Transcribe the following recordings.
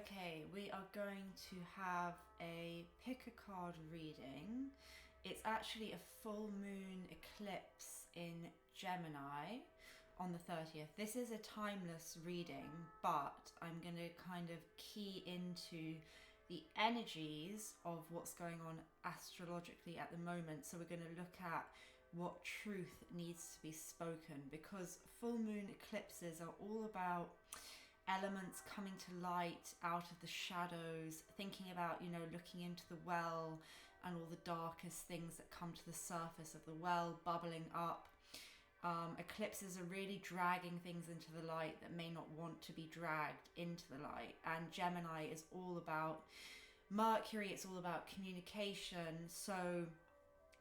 Okay, we are going to have a pick a card reading. It's actually a full moon eclipse in Gemini on the 30th. This is a timeless reading, but I'm going to kind of key into the energies of what's going on astrologically at the moment. So we're going to look at what truth needs to be spoken, because full moon eclipses are all about elements coming to light out of the shadows, thinking about, looking into the well and all the darkest things that come to the surface of the well bubbling up. Eclipses are really dragging things into the light that may not want to be dragged into the light. And Gemini is all about Mercury, it's all about communication. So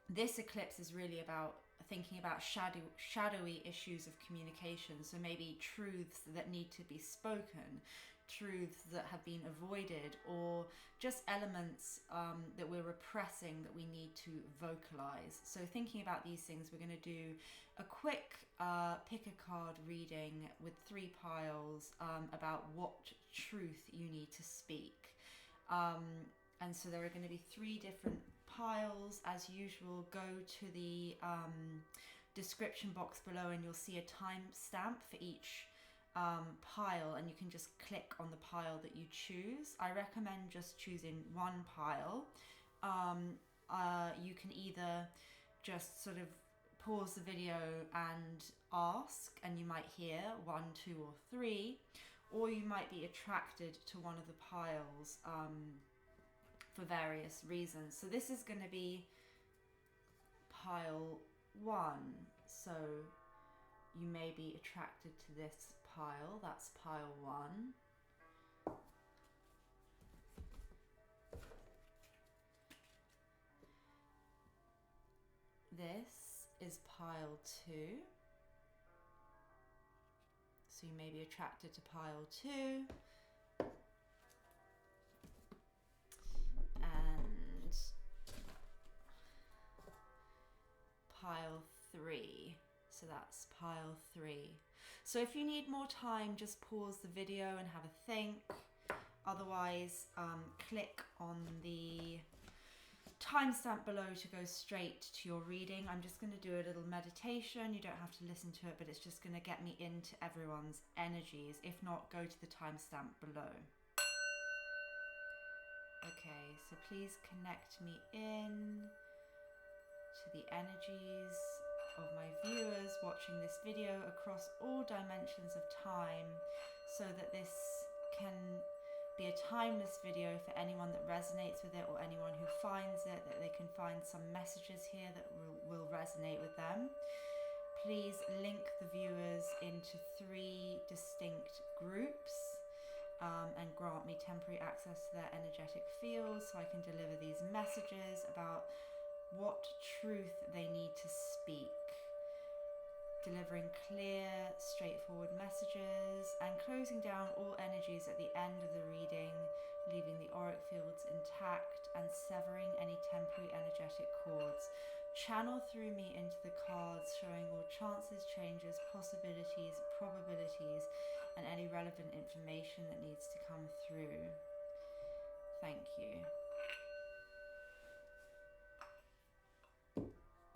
this eclipse is really about thinking about shadowy issues of communication. So maybe truths that need to be spoken, truths that have been avoided, or just elements that we're repressing that we need to vocalize. So thinking about these things, we're going to do a quick pick a card reading with 3 piles about what truth you need to speak. And so there are going to be 3 different piles. As usual, go to the description box below and you'll see a timestamp for each pile, and you can just click on the pile that you choose. I recommend just choosing 1 pile. You can either just sort of pause the video and ask, and you might hear 1, 2, or 3, or you might be attracted to one of the piles for various reasons. So this is going to be pile 1. So you may be attracted to this pile. That's pile 1. This is pile 2. So you may be attracted to pile 2. Pile 3. So that's pile 3. So if you need more time, just pause the video and have a think. Otherwise, click on the timestamp below to go straight to your reading. I'm just going to do a little meditation. You don't have to listen to it, but it's just going to get me into everyone's energies. If not, go to the timestamp below. Okay, so please connect me in to the energies of my viewers watching this video across all dimensions of time, so that this can be a timeless video for anyone that resonates with it, or anyone who finds it, that they can find some messages here that will resonate with them. Please link the viewers into 3 distinct groups and grant me temporary access to their energetic fields so I can deliver these messages about what truth they need to speak. Delivering clear, straightforward messages and closing down all energies at the end of the reading, leaving the auric fields intact and severing any temporary energetic cords. Channel through me into the cards, showing all chances, changes, possibilities, probabilities, and any relevant information that needs to come through. Thank you.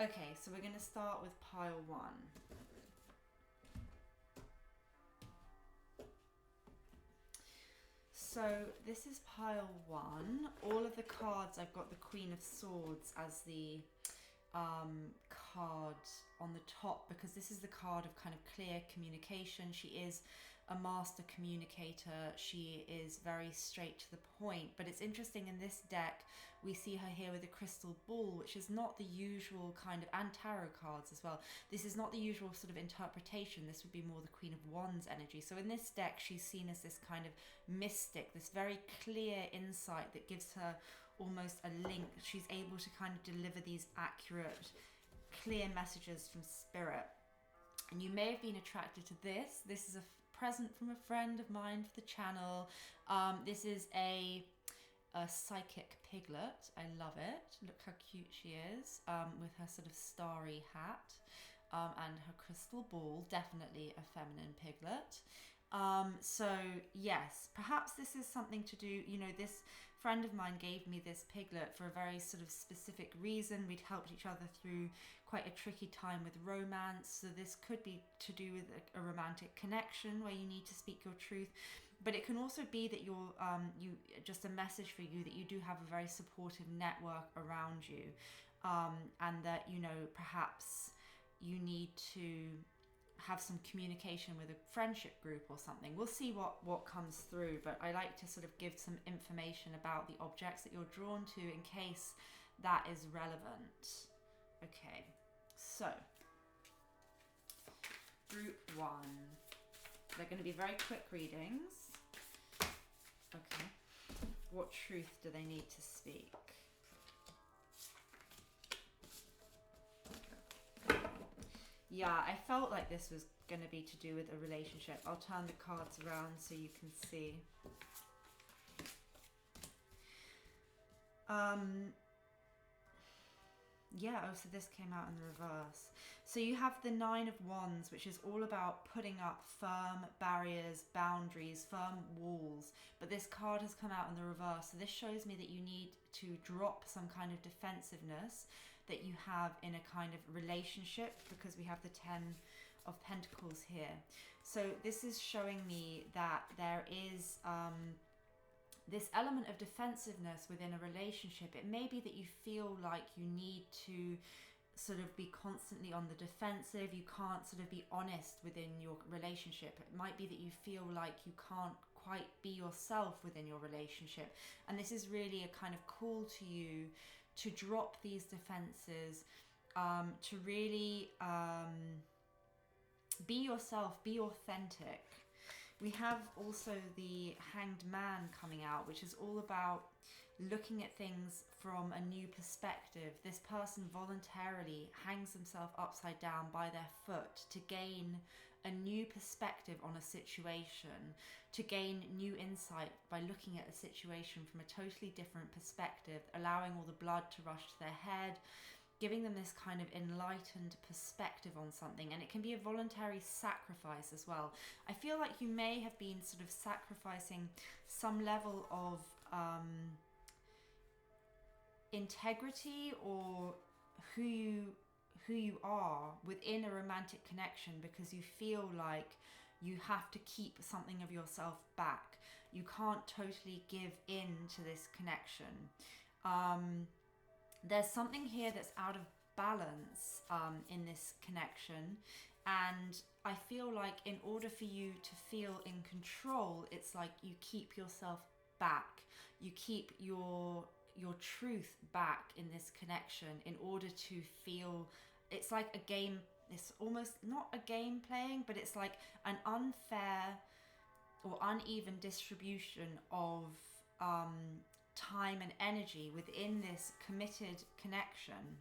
Okay, so we're going to start with pile 1. So this is pile 1. All of the cards, I've got the Queen of Swords as the card on the top, because this is the card of kind of clear communication. She is a master communicator. She is very straight to the point. But it's interesting, in this deck we see her here with a crystal ball, which is not the usual kind of, and tarot cards as well. This is not the usual sort of interpretation. This would be more the Queen of Wands energy. So in this deck she's seen as this kind of mystic, this very clear insight that gives her almost a link. She's able to kind of deliver these accurate, clear messages from spirit. And you may have been attracted to this. This is a present from a friend of mine for the channel. This is a psychic piglet. I love it. Look how cute she is, with her sort of starry hat and her crystal ball. Definitely a feminine piglet. So yes, perhaps this is something to do, you know, this friend of mine gave me this piglet for a very sort of specific reason. We'd helped each other through quite a tricky time with romance, so this could be to do with a romantic connection where you need to speak your truth. But it can also be that you're just a message for you that you do have a very supportive network around you, and that, you know, perhaps you need to have some communication with a friendship group or something. We'll see what comes through, but I like to sort of give some information about the objects that you're drawn to in case that is relevant. Okay, so group 1. They're going to be very quick readings. Okay, what truth do they need to speak? Yeah, I felt like this was going to be to do with a relationship. I'll turn the cards around so you can see. Yeah, oh, so this came out in the reverse. So you have the 9 of Wands, which is all about putting up firm barriers, boundaries, firm walls. But this card has come out in the reverse. So this shows me that you need to drop some kind of defensiveness that you have in a kind of relationship, because we have the 10 of Pentacles here. So this is showing me that there is this element of defensiveness within a relationship. It may be that you feel like you need to sort of be constantly on the defensive. You can't sort of be honest within your relationship. It might be that you feel like you can't quite be yourself within your relationship. And this is really a kind of call to you to drop these defenses, to really be yourself, be authentic. We have also the Hanged Man coming out, which is all about looking at things from a new perspective. This person voluntarily hangs themselves upside down by their foot to gain a new perspective on a situation, to gain new insight by looking at a situation from a totally different perspective, allowing all the blood to rush to their head, giving them this kind of enlightened perspective on something. And it can be a voluntary sacrifice as well. I feel like you may have been sort of sacrificing some level of integrity or who you are within a romantic connection, because you feel like you have to keep something of yourself back. You can't totally give in to this connection. There's something here that's out of balance in this connection, and I feel like in order for you to feel in control, it's like you keep yourself back. You keep your truth back in this connection in order to feel. It's like a game. It's almost not a game playing, but it's like an unfair or uneven distribution of time and energy within this committed connection.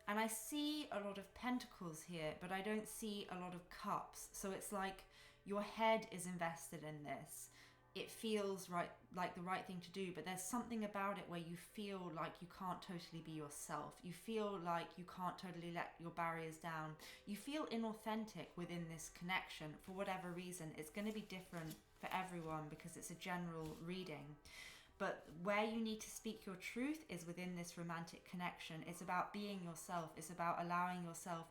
And I see a lot of pentacles here, but I don't see a lot of cups. So it's like your head is invested in this. It feels right, like the right thing to do, but there's something about it where you feel like you can't totally be yourself. You feel like you can't totally let your barriers down. You feel inauthentic within this connection for whatever reason. It's going to be different for everyone because it's a general reading. But where you need to speak your truth is within this romantic connection. It's about being yourself. It's about allowing yourself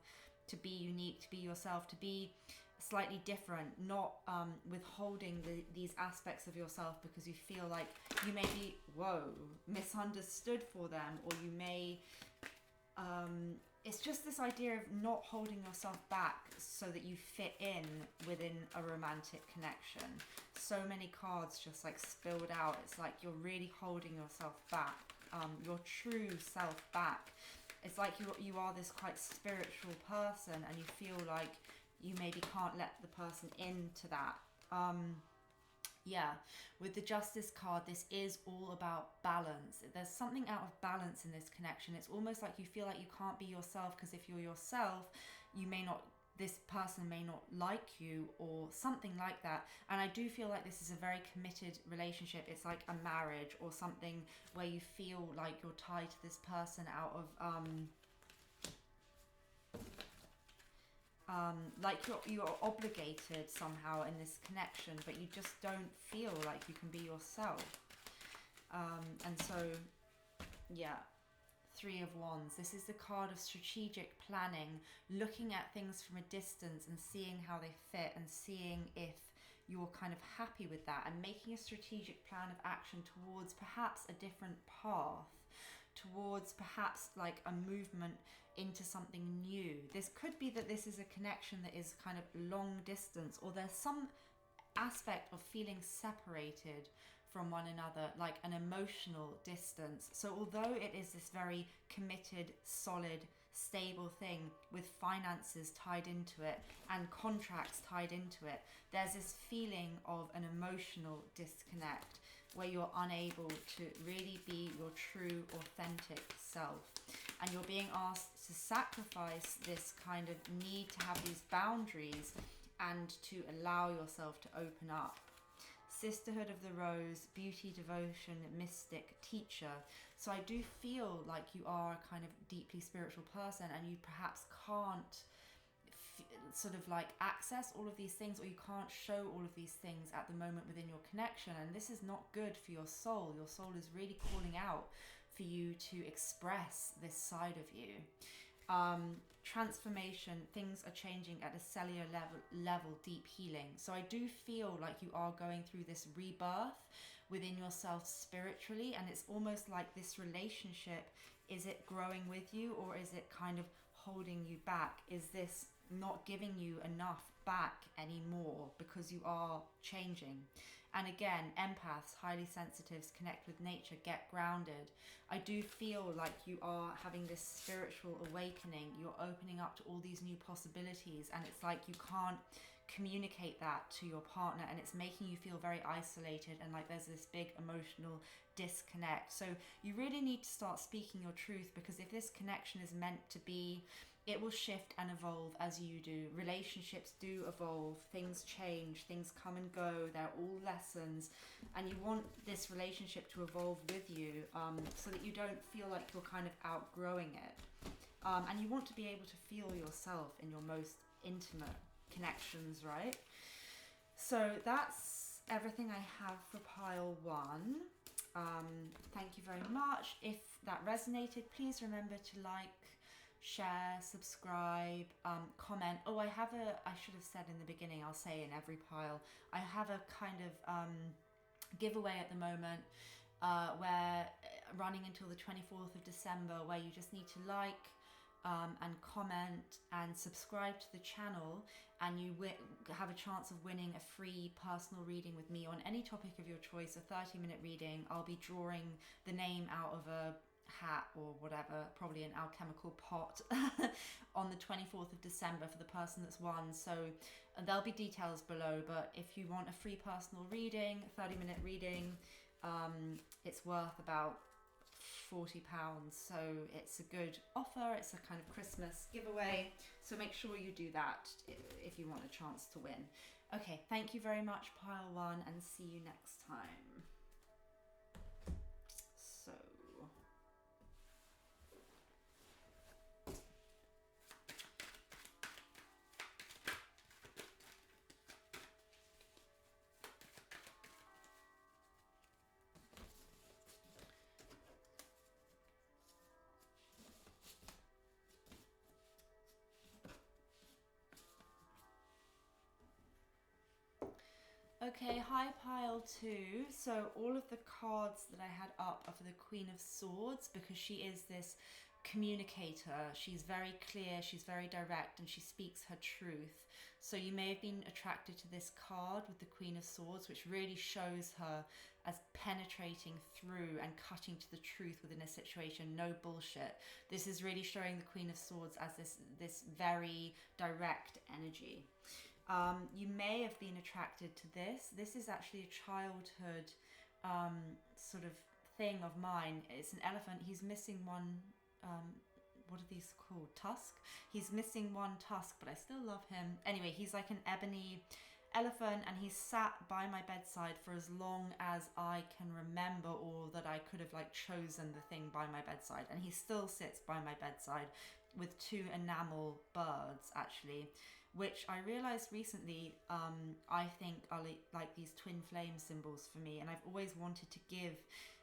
to be unique, to be yourself, to be slightly different, not withholding these aspects of yourself because you feel like you may be, misunderstood for them, or you may, it's just this idea of not holding yourself back so that you fit in within a romantic connection. So many cards just like spilled out. It's like you're really holding yourself back, your true self back. It's like you are this quite spiritual person and you feel like you maybe can't let the person into that. With the Justice card, this is all about balance. There's something out of balance in this connection. It's almost like you feel like you can't be yourself because if you're yourself, this person may not like you or something like that. And I do feel like this is a very committed relationship. It's like a marriage or something where you feel like you're tied to this person out of like you're obligated somehow in this connection, but you just don't feel like you can be yourself. And so, yeah, Three of Wands. This is the card of strategic planning, looking at things from a distance and seeing how they fit and seeing if you're kind of happy with that, and making a strategic plan of action towards perhaps a different path, towards perhaps like a movement into something new. This could be that this is a connection that is kind of long distance, or there's some aspect of feeling separated from one another, like an emotional distance. So although it is this very committed, solid, stable thing with finances tied into it and contracts tied into it, there's this feeling of an emotional disconnect where you're unable to really be your true, authentic self. And you're being asked to sacrifice this kind of need to have these boundaries and to allow yourself to open up. Sisterhood of the Rose, beauty, devotion, mystic, teacher. So I do feel like you are a kind of deeply spiritual person, and you perhaps can't sort of like access all of these things, or you can't show all of these things at the moment within your connection. And this is not good for your soul. Your soul is really calling out for you to express this side of you. Transformation, things are changing at a cellular level, deep healing. So I do feel like you are going through this rebirth within yourself spiritually, and it's almost like this relationship, is it growing with you, or is it kind of holding you back? Is this not giving you enough back anymore because you are changing? And again, empaths, highly sensitives, connect with nature, get grounded. I do feel like you are having this spiritual awakening. You're opening up to all these new possibilities, and it's like you can't communicate that to your partner, and it's making you feel very isolated, and like there's this big emotional disconnect. So you really need to start speaking your truth, because if this connection is meant to be, it will shift and evolve as you do. Relationships do evolve, things change, things come and go, they're all lessons, and you want this relationship to evolve with you, so that you don't feel like you're kind of outgrowing it. And you want to be able to feel yourself in your most intimate connections, right? So that's everything I have for pile 1. Thank you very much. If that resonated, please remember to like, share, subscribe, comment. Oh, I should have said in the beginning, I'll say in every pile, I have a kind of giveaway at the moment, where running until the 24th of December, where you just need to like and comment and subscribe to the channel, and you have a chance of winning a free personal reading with me on any topic of your choice, a 30-minute reading. I'll be drawing the name out of a hat or whatever, probably an alchemical pot, on the 24th of December for the person that's won. So there'll be details below, but if you want a free personal reading, 30-minute reading, it's worth about £40, so it's a good offer. It's a kind of Christmas giveaway, so make sure you do that if you want a chance to win. Okay, thank you very much, pile 1, and see you next time. So okay, hi pile 2. So all of the cards that I had up are for the Queen of Swords, because she is this communicator. She's very clear, she's very direct, and she speaks her truth. So you may have been attracted to this card with the Queen of Swords, which really shows her as penetrating through and cutting to the truth within a situation. No bullshit. This is really showing the Queen of Swords as this very direct energy. You may have been attracted to this. This is actually a childhood sort of thing of mine. It's an elephant. He's missing one, what are these called? Tusk? He's missing one tusk, but I still love him. Anyway, he's like an ebony elephant, and he's sat by my bedside for as long as I can remember, or that I could have like chosen the thing by my bedside. And he still sits by my bedside with 2 enamel birds, actually. which I realized recently, I think are like these twin flame symbols for me. And I've always wanted to give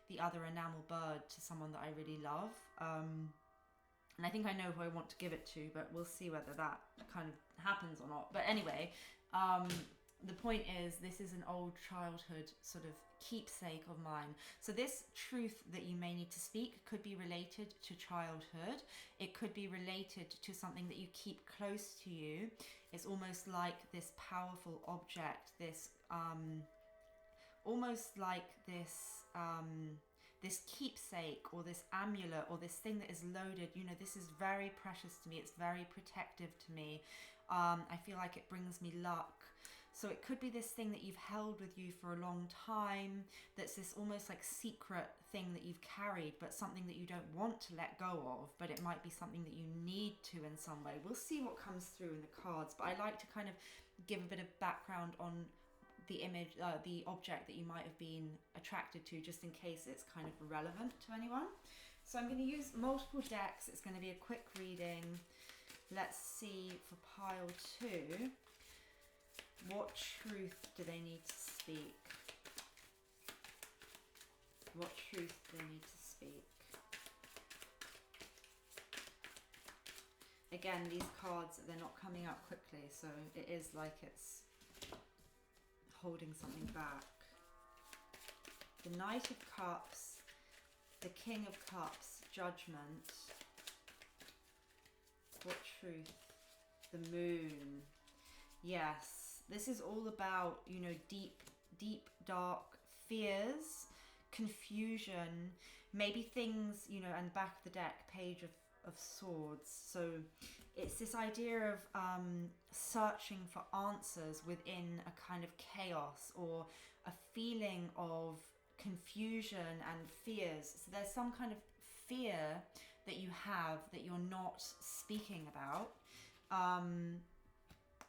the other enamel bird to someone that I really love. And I think I know who I want to give it to, but we'll see whether that kind of happens or not. But anyway, the point is, this is an old childhood sort of keepsake of mine. So this truth that you may need to speak could be related to childhood. It could be related to something that you keep close to you. It's almost like this powerful object, this almost like this keepsake or this amulet or this thing that is loaded. You know, this is very precious to me. It's very protective to me. I feel like it brings me luck. So it could be this thing that you've held with you for a long time, that's this almost like secret thing that you've carried, but something that you don't want to let go of, but it might be something that you need to in some way. We'll see what comes through in the cards, but I like to kind of give a bit of background on the image, the object that you might have been attracted to, just in case it's kind of relevant to anyone. So I'm going to use multiple decks. It's going to be a quick reading. Let's see for pile 2. What truth do they need to speak? What truth do they need to speak? Again, these cards, they're not coming out quickly, so it is like it's holding something back. The Knight of Cups, the King of Cups, Judgment. What truth? The Moon. Yes. This is all about, you know, deep, dark fears, confusion, maybe things, you know, and back of the deck, Page of Swords. So it's this idea of searching for answers within a kind of chaos or a feeling of confusion and fears. So there's some kind of fear that you have that you're not speaking about.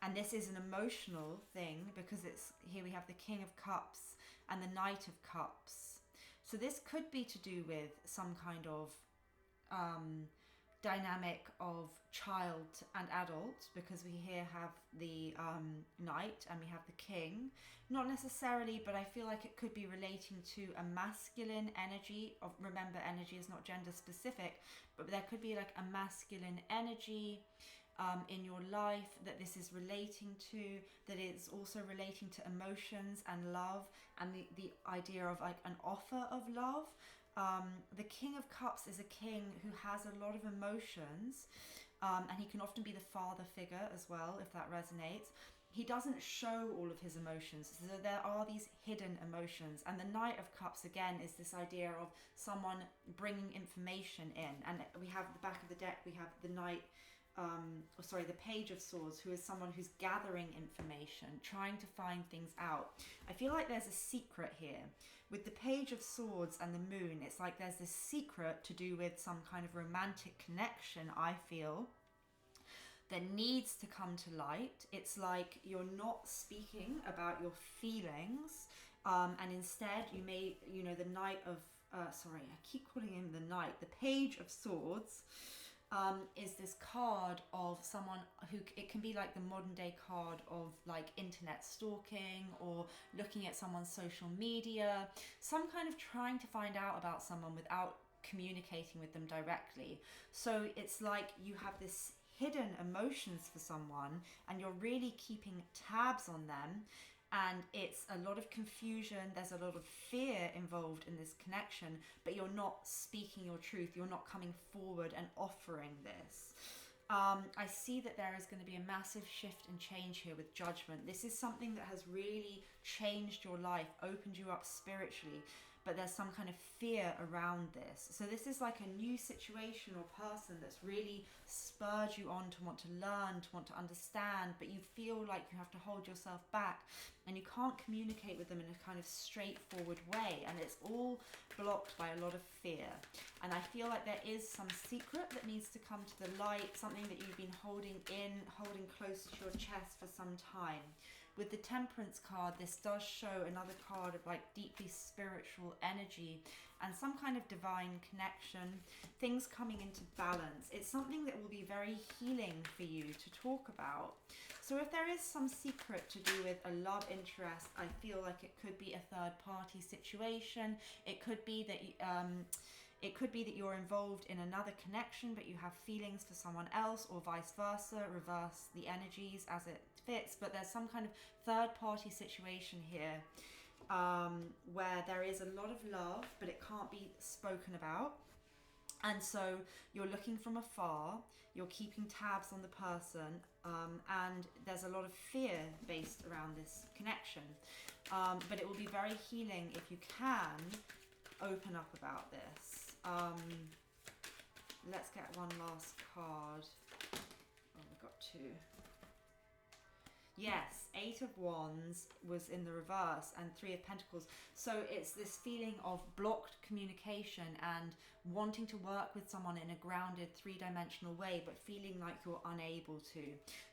And this is an emotional thing because it's here we have the King of Cups and the Knight of Cups. So this could be to do with some kind of dynamic of child and adult, because we here have the Knight and we have the King. Not necessarily, but I feel like it could be relating to a masculine energy. Remember, energy is not gender specific, but there could be like a masculine energy in your life that this is relating to, that it's also relating to emotions and love, and the idea of like an offer of love. The King of Cups is a king who has a lot of emotions, and he can often be the father figure as well, if that resonates. He doesn't show all of his emotions, so there are these hidden emotions. And the Knight of Cups, again, is this idea of someone bringing information in. And we have the back of the deck, we have the Knight, the Page of Swords, who is someone who's gathering information, trying to find things out. I feel like there's a secret here. With the Page of Swords and the Moon, it's like there's this secret to do with some kind of romantic connection, I feel, that needs to come to light. It's like you're not speaking about your feelings, and instead you may, you know, the Knight of, I keep calling him the Knight, the Page of Swords, is this card of someone who, it can be like the modern day card of like internet stalking or looking at someone's social media, some kind of trying to find out about someone without communicating with them directly. So it's like you have this hidden emotions for someone and you're really keeping tabs on them, and it's a lot of confusion, there's a lot of fear involved in this connection, but you're not speaking your truth, you're not coming forward and offering this. I see that there is going to be a massive shift and change here with Judgment. This is something that has really changed your life, opened you up spiritually, but there's some kind of fear around this. So this is like a new situation or person that's really spurred you on to want to learn, to want to understand, but you feel like you have to hold yourself back and you can't communicate with them in a kind of straightforward way, and it's all blocked by a lot of fear. And I feel like there is some secret that needs to come to the light, something that you've been holding close to your chest for some time. with the Temperance card, this does show another card of like deeply spiritual energy and some kind of divine connection, things coming into balance. It's something that will be very healing for you to talk about. So if there is some secret to do with a love interest, I feel like it could be a third party situation. It could be that you're involved in another connection, but you have feelings for someone else, or vice versa, reverse the energies as it fits. But there's some kind of third party situation here where there is a lot of love, but it can't be spoken about. And so you're looking from afar, you're keeping tabs on the person, and there's a lot of fear based around this connection. But it will be very healing if you can open up about this. Let's get one last card. Oh, we've got two. Yes, Eight of Wands was in the reverse and Three of Pentacles. So it's this feeling of blocked communication and wanting to work with someone in a grounded three-dimensional way, but feeling like you're unable to.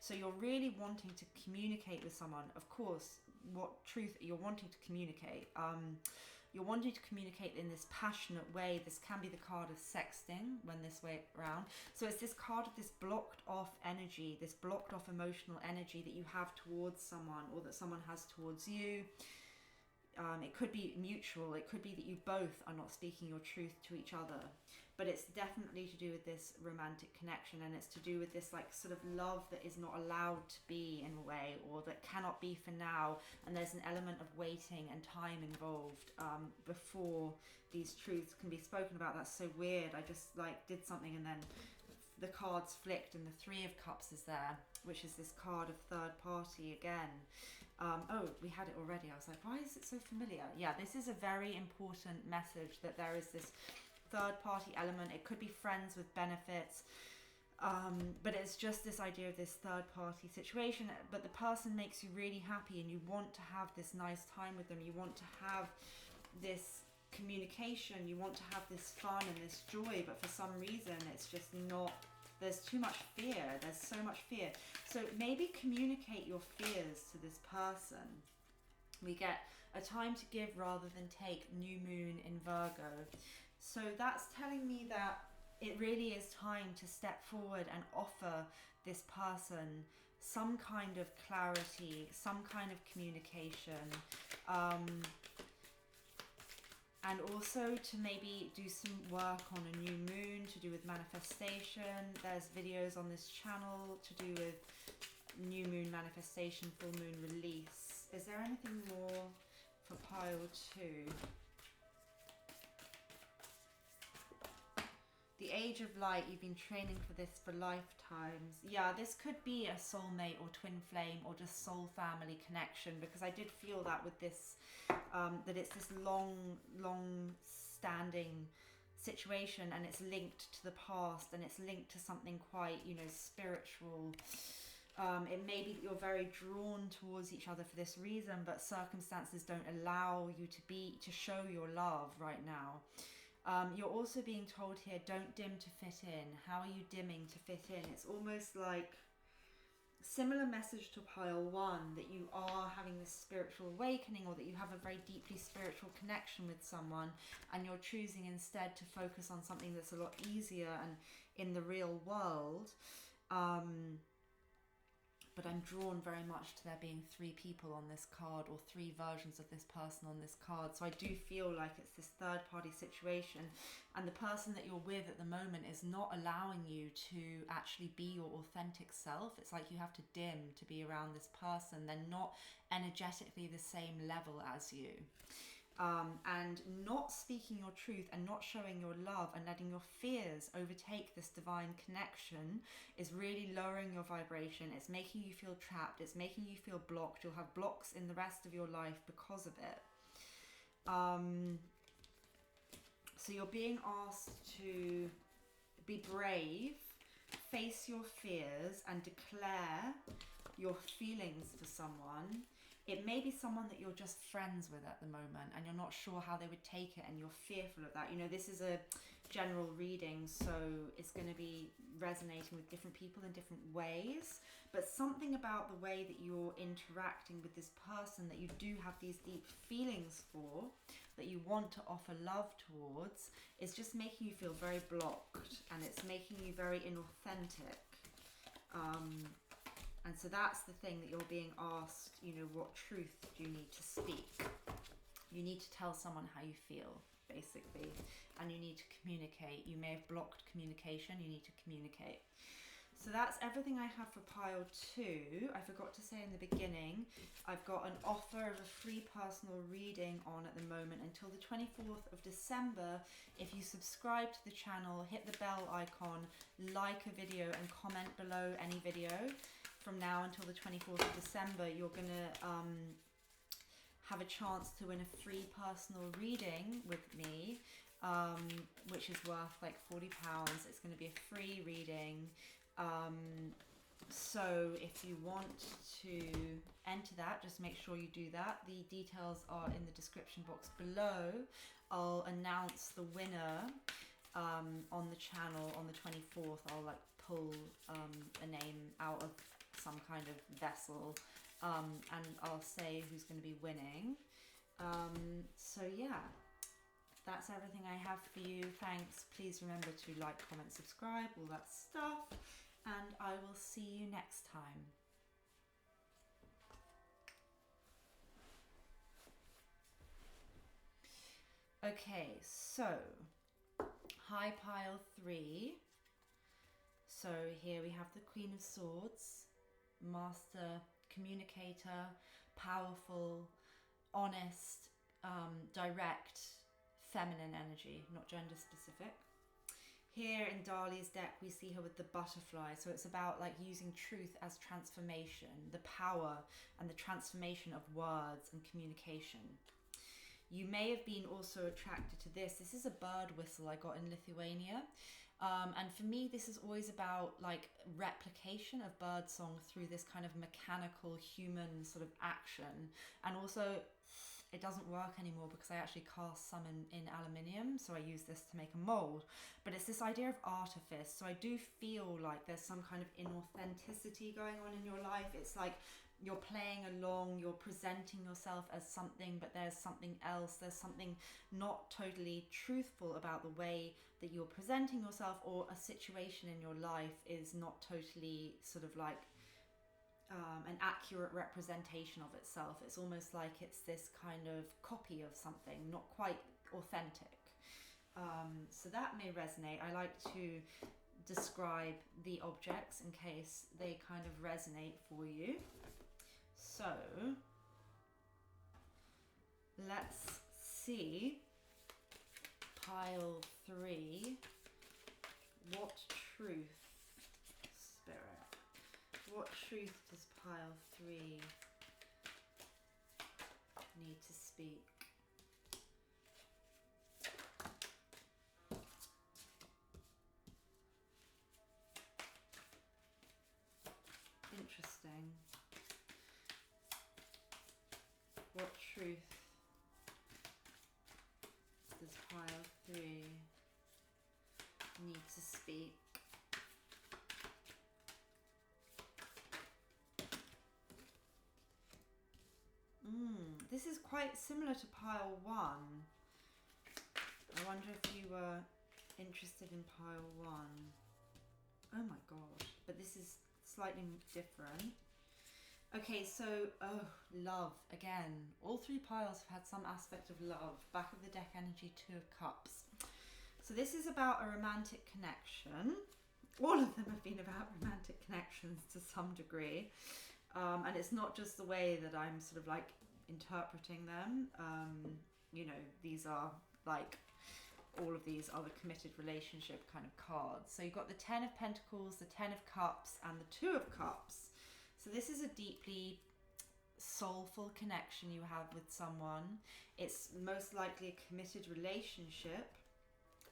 So you're really wanting to communicate with someone. Of course, what truth you're wanting to communicate. You're wanting to communicate in this passionate way. This can be the card of sexting when this way around. So it's this card of this blocked off energy, this blocked off emotional energy that you have towards someone, or that someone has towards you. It could be mutual. It could be that you both are not speaking your truth to each other. But it's definitely to do with this romantic connection, and it's to do with this like sort of love that is not allowed to be in a way, or that cannot be for now. And there's an element of waiting and time involved before these truths can be spoken about. That's so weird. I just like did something and then the cards flicked and the Three of Cups is there, which is this card of third party again. Oh, we had it already. I was like, why is it so familiar? Yeah, this is a very important message that there is this third party element. It could be friends with benefits, but it's just this idea of this third party situation. But the person makes you really happy and you want to have this nice time with them. You want to have this communication. You want to have this fun and this joy, but for some reason it's just not. There's too much fear. There's so much fear. So maybe communicate your fears to this person. We get a time to give rather than take, new moon in Virgo. So that's telling me that it really is time to step forward and offer this person some kind of clarity, some kind of communication, and also to maybe do some work on a new moon to do with manifestation. There's videos on this channel to do with new moon manifestation, full moon release. Is there anything more for pile 2? The Age of Light, you've been training for this for lifetimes. Yeah, this could be a soulmate or twin flame or just soul family connection, because I did feel that with this, that it's this long standing situation, and it's linked to the past, and it's linked to something quite, you know, spiritual. It may be that you're very drawn towards each other for this reason, but circumstances don't allow you to show your love right now. You're also being told here, don't dim to fit in. How are you dimming to fit in? It's almost like similar message to pile 1, that you are having this spiritual awakening, or that you have a very deeply spiritual connection with someone, and you're choosing instead to focus on something that's a lot easier and in the real world. But I'm drawn very much to there being 3 people on this card, or 3 versions of this person on this card. So I do feel like it's this third party situation, and the person that you're with at the moment is not allowing you to actually be your authentic self. It's like you have to dim to be around this person. They're not energetically the same level as you. And not speaking your truth and not showing your love and letting your fears overtake this divine connection is really lowering your vibration. It's making you feel trapped. It's making you feel blocked. You'll have blocks in the rest of your life because of it. So you're being asked to be brave, face your fears, and declare your feelings for someone. It may be someone that you're just friends with at the moment and you're not sure how they would take it and you're fearful of that. You know, this is a general reading, so it's going to be resonating with different people in different ways, but something about the way that you're interacting with this person that you do have these deep feelings for, that you want to offer love towards, is just making you feel very blocked, and it's making you very inauthentic. And so that's the thing that you're being asked, you know, what truth do you need to speak? You need to tell someone how you feel, basically, and you need to communicate. You may have blocked communication, you need to communicate. So that's everything I have for pile 2. I forgot to say in the beginning, I've got an offer of a free personal reading on at the moment until the 24th of December. If you subscribe to the channel, hit the bell icon, like a video and comment below any video, from now until the 24th of December, you're going to have a chance to win a free personal reading with me, which is worth like £40. It's going to be a free reading. So if you want to enter that, just make sure you do that. The details are in the description box below. I'll announce the winner on the channel on the 24th. I'll like pull a name out of some kind of vessel, and I'll say who's going to be winning. So yeah, that's everything I have for you. Thanks. Please remember to like, comment, subscribe, all that stuff, and I will see you next time. Okay, so high pile 3. So here we have the Queen of Swords, master, communicator, powerful, honest, direct, feminine energy, not gender specific. Here in Dalia's deck, we see her with the butterfly. So it's about like using truth as transformation, the power and the transformation of words and communication. You may have been also attracted to this. This is a bird whistle I got in Lithuania. And for me, this is always about like replication of birdsong through this kind of mechanical human sort of action. And also it doesn't work anymore because I actually cast some in aluminium. So I use this to make a mold, but it's this idea of artifice. So I do feel like there's some kind of inauthenticity going on in your life. It's like you're playing along, you're presenting yourself as something, but there's something else. There's something not totally truthful about the way that you're presenting yourself, or a situation in your life is not totally sort of like an accurate representation of itself. It's almost like it's this kind of copy of something, not quite authentic. So that may resonate. I like to describe the objects in case they kind of resonate for you. So let's see, pile 3, what truth, Spirit, what truth does pile 3 need to speak? Interesting. What truth does pile 3 need to speak? This is quite similar to pile 1. I wonder if you were interested in pile 1. Oh my gosh, but this is slightly different. Okay, so, love, again. All 3 piles have had some aspect of love. Back of the deck energy, 2 of Cups. So this is about a romantic connection. All of them have been about romantic connections to some degree. And it's not just the way that I'm sort of like interpreting them. You know, these are like, all of these are the committed relationship kind of cards. So you've got the 10 of Pentacles, the 10 of Cups, and the 2 of Cups. So this is a deeply soulful connection you have with someone. It's most likely a committed relationship.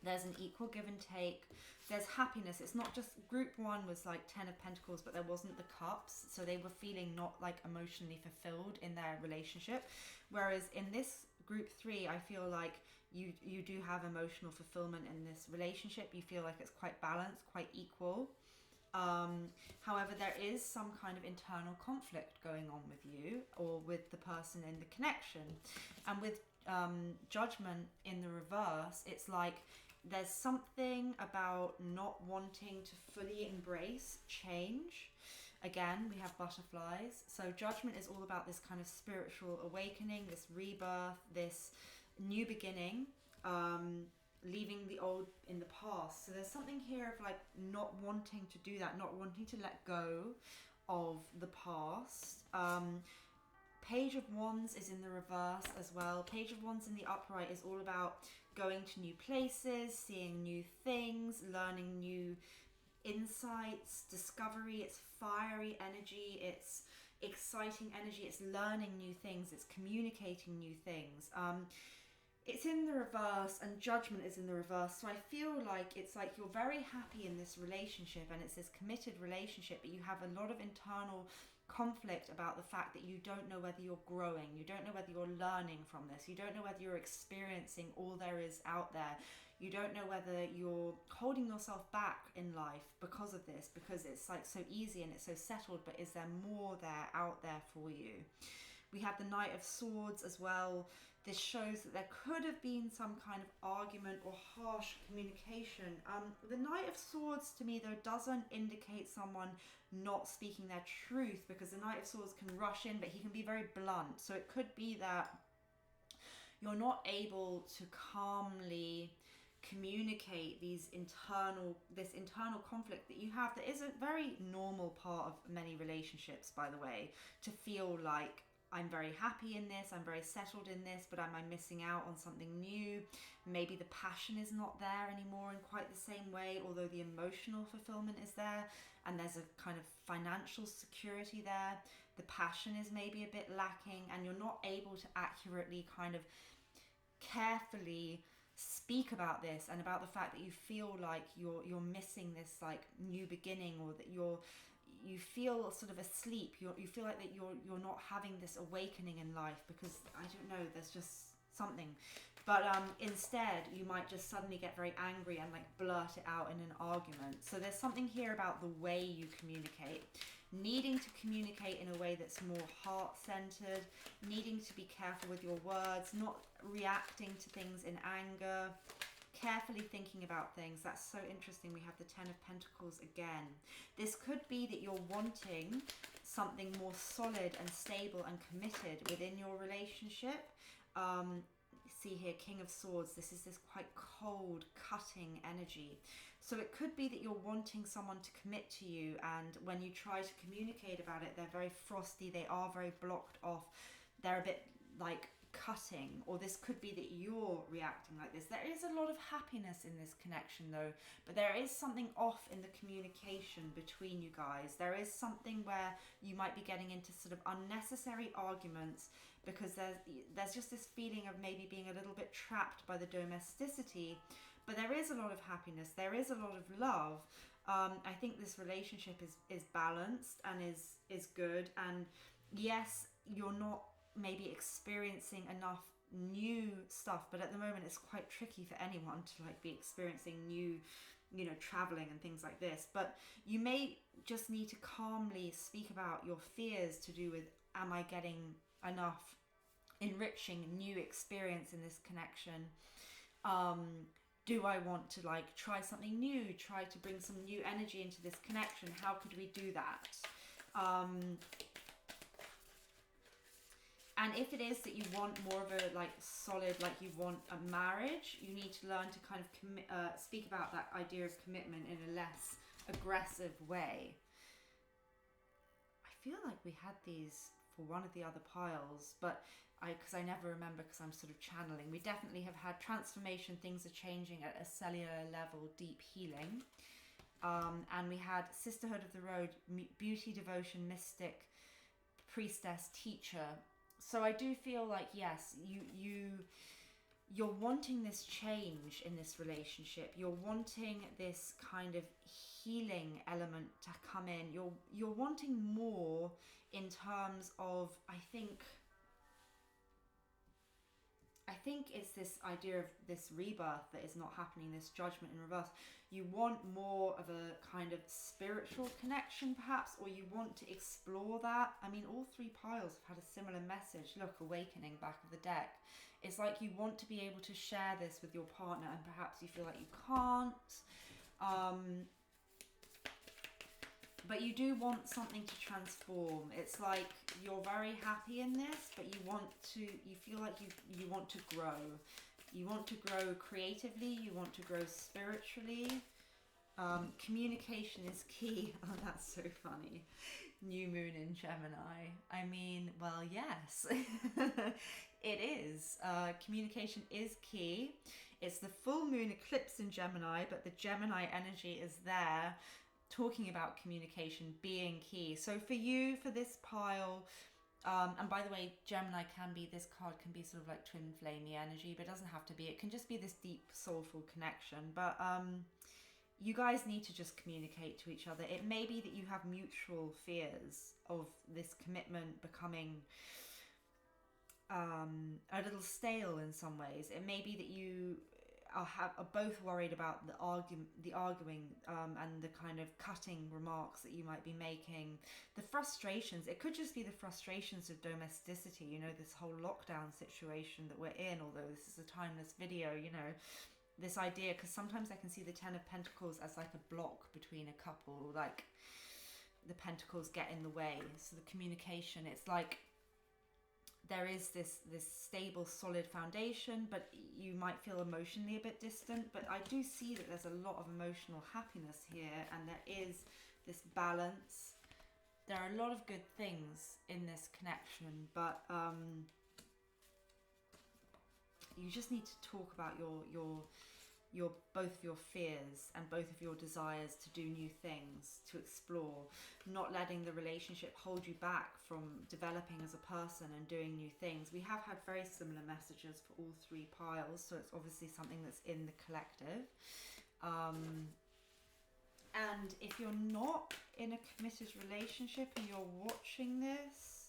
There's an equal give and take. There's happiness. It's not just, group 1 was like 10 of Pentacles, but there wasn't the cups. So they were feeling not like emotionally fulfilled in their relationship. Whereas in this group 3, I feel like you do have emotional fulfillment in this relationship. You feel like it's quite balanced, quite equal. However, there is some kind of internal conflict going on with you or with the person in the connection. And with Judgment in the reverse, it's like there's something about not wanting to fully embrace change. Again, we have butterflies. So Judgment is all about this kind of spiritual awakening, this rebirth, this new beginning, leaving the old in the past. So there's something here of like not wanting to do that, not wanting to let go of the past. Page of Wands is in the reverse as well. Page of Wands in the upright is all about going to new places, seeing new things, learning new insights, discovery. It's fiery energy, it's exciting energy, it's learning new things, it's communicating new things. It's in the reverse, and Judgment is in the reverse. So I feel like it's like you're very happy in this relationship, and it's this committed relationship, but you have a lot of internal conflict about the fact that you don't know whether you're growing, you don't know whether you're learning from this, you don't know whether you're experiencing all there is out there, you don't know whether you're holding yourself back in life because of this, because it's like so easy and it's so settled, but is there more there out there for you? We have the Knight of Swords as well. This shows that there could have been some kind of argument or harsh communication. The Knight of Swords to me though doesn't indicate someone not speaking their truth, because the Knight of Swords can rush in, but he can be very blunt. So it could be that you're not able to calmly communicate this internal conflict that you have, that is a very normal part of many relationships, by the way, to feel like I'm very happy in this, I'm very settled in this, but am I missing out on something new? Maybe the passion is not there anymore in quite the same way, although the emotional fulfillment is there, and there's a kind of financial security there. The passion is maybe a bit lacking, and you're not able to accurately kind of carefully speak about this, and about the fact that you feel like you're missing this like new beginning, or that you feel sort of asleep. You feel like that you're not having this awakening in life, because I don't know, there's just something. But instead you might just suddenly get very angry and like blurt it out in an argument. So there's something here about the way you communicate, needing to communicate in a way that's more heart-centered, needing to be careful with your words, not reacting to things in anger, carefully thinking about things. That's so interesting. We have the Ten of Pentacles again. This could be that you're wanting something more solid and stable and committed within your relationship. See here, King of Swords. This is this quite cold, cutting energy. So it could be that you're wanting someone to commit to you, and when you try to communicate about it, they're very frosty, they are very blocked off, they're a bit like cutting. Or this could be that you're reacting like this. There is a lot of happiness in this connection though, but there is something off in the communication between you guys. There is something where you might be getting into sort of unnecessary arguments, because there's just this feeling of maybe being a little bit trapped by the domesticity. But there is a lot of happiness, there is a lot of love. I think this relationship is balanced and is good. And yes, you're not maybe experiencing enough new stuff, but at the moment it's quite tricky for anyone to like be experiencing new, you know, traveling and things like this. But you may just need to calmly speak about your fears to do with, am I getting enough enriching new experience in this connection? Do I want to like try something new, try to bring some new energy into this connection? How could we do that? And if it is that you want more of a like solid, like you want a marriage, you need to learn to kind of speak about that idea of commitment in a less aggressive way. I feel like we had these for one of the other piles, but because I never remember, because I'm sort of channeling. We definitely have had transformation, things are changing at a cellular level, deep healing. And we had Sisterhood of the Road, beauty, devotion, mystic, priestess, teacher. So I do feel like, yes, you're wanting this change in this relationship. You're wanting this kind of healing element to come in. You're wanting more in terms of, I think it's this idea of this rebirth that is not happening, this judgment in reverse. You want more of a kind of spiritual connection perhaps, or you want to explore that. I mean, all three piles have had a similar message. Look, awakening, back of the deck. It's like you want to be able to share this with your partner, and perhaps you feel like you can't. But you do want something to transform. It's like you're very happy in this, but you feel like you want to grow. You want to grow creatively, you want to grow spiritually. Communication is key. Oh, that's so funny. New moon in Gemini. I mean, well, yes, it is. Communication is key. It's the full moon eclipse in Gemini, but the Gemini energy is there, talking about communication being key. So for you, for this pile, and by the way, Gemini this card can be sort of like twin flamey energy, but it doesn't have to be. It can just be this deep soulful connection. But you guys need to just communicate to each other. It may be that you have mutual fears of this commitment becoming a little stale in some ways. It may be that you are both worried about the arguing and the kind of cutting remarks that you might be making, the frustrations. It could just be the frustrations of domesticity, you know, this whole lockdown situation that we're in, although this is a timeless video, you know, this idea, because sometimes I can see the Ten of Pentacles as like a block between a couple, like the pentacles get in the way. So the communication, it's like there is this stable, solid foundation, but you might feel emotionally a bit distant. But I do see that there's a lot of emotional happiness here, and there is this balance. There are a lot of good things in this connection, but you just need to talk about your both of your fears and both of your desires to do new things, to explore, not letting the relationship hold you back from developing as a person and doing new things. We have had very similar messages for all three piles, so it's obviously something that's in the collective. And if you're not in a committed relationship and you're watching this,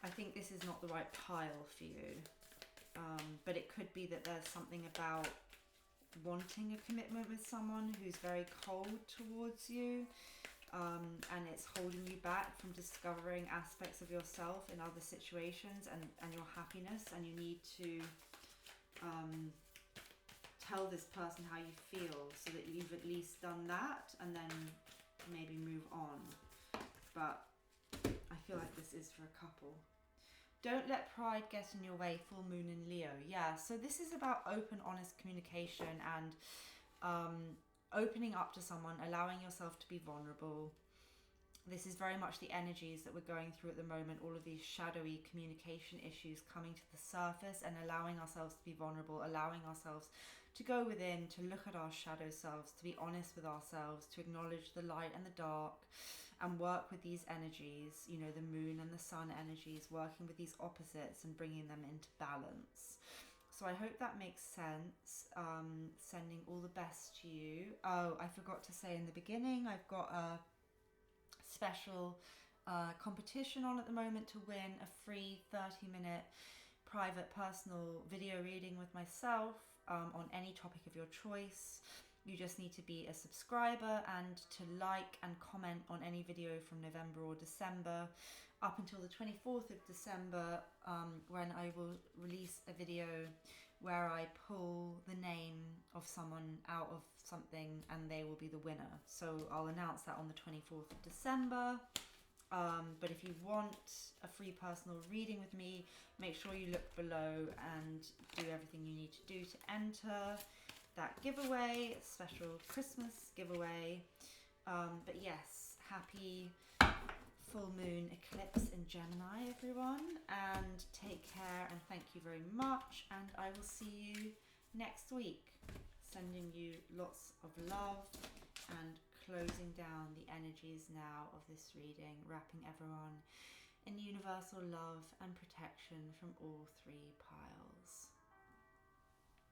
I think this is not the right pile for you. But it could be that there's something about wanting a commitment with someone who's very cold towards you, and it's holding you back from discovering aspects of yourself in other situations and your happiness, and you need to tell this person how you feel so that you've at least done that, and then maybe move on. But I feel like this is for a couple. Don't let pride get in your way, full moon in Leo. Yeah, so this is about open, honest communication and opening up to someone, allowing yourself to be vulnerable. This is very much the energies that we're going through at the moment, all of these shadowy communication issues coming to the surface, and allowing ourselves to be vulnerable, allowing ourselves to go within, to look at our shadow selves, to be honest with ourselves, to acknowledge the light and the dark, and work with these energies, you know, the moon and the sun energies, working with these opposites and bringing them into balance. So I hope that makes sense. Sending all the best to you. Oh, I forgot to say in the beginning, I've got a special competition on at the moment to win a free 30-minute private personal video reading with myself on any topic of your choice. You just need to be a subscriber and to like and comment on any video from November or December up until the 24th of December, when I will release a video where I pull the name of someone out of something and they will be the winner. So I'll announce that on the 24th of December. But if you want a free personal reading with me, make sure you look below and do everything you need to do to enter that giveaway, special Christmas giveaway. But yes, happy full moon eclipse in Gemini, everyone, and take care, and thank you very much, and I will see you next week. Sending you lots of love and closing down the energies now of this reading, wrapping everyone in universal love and protection from all three piles.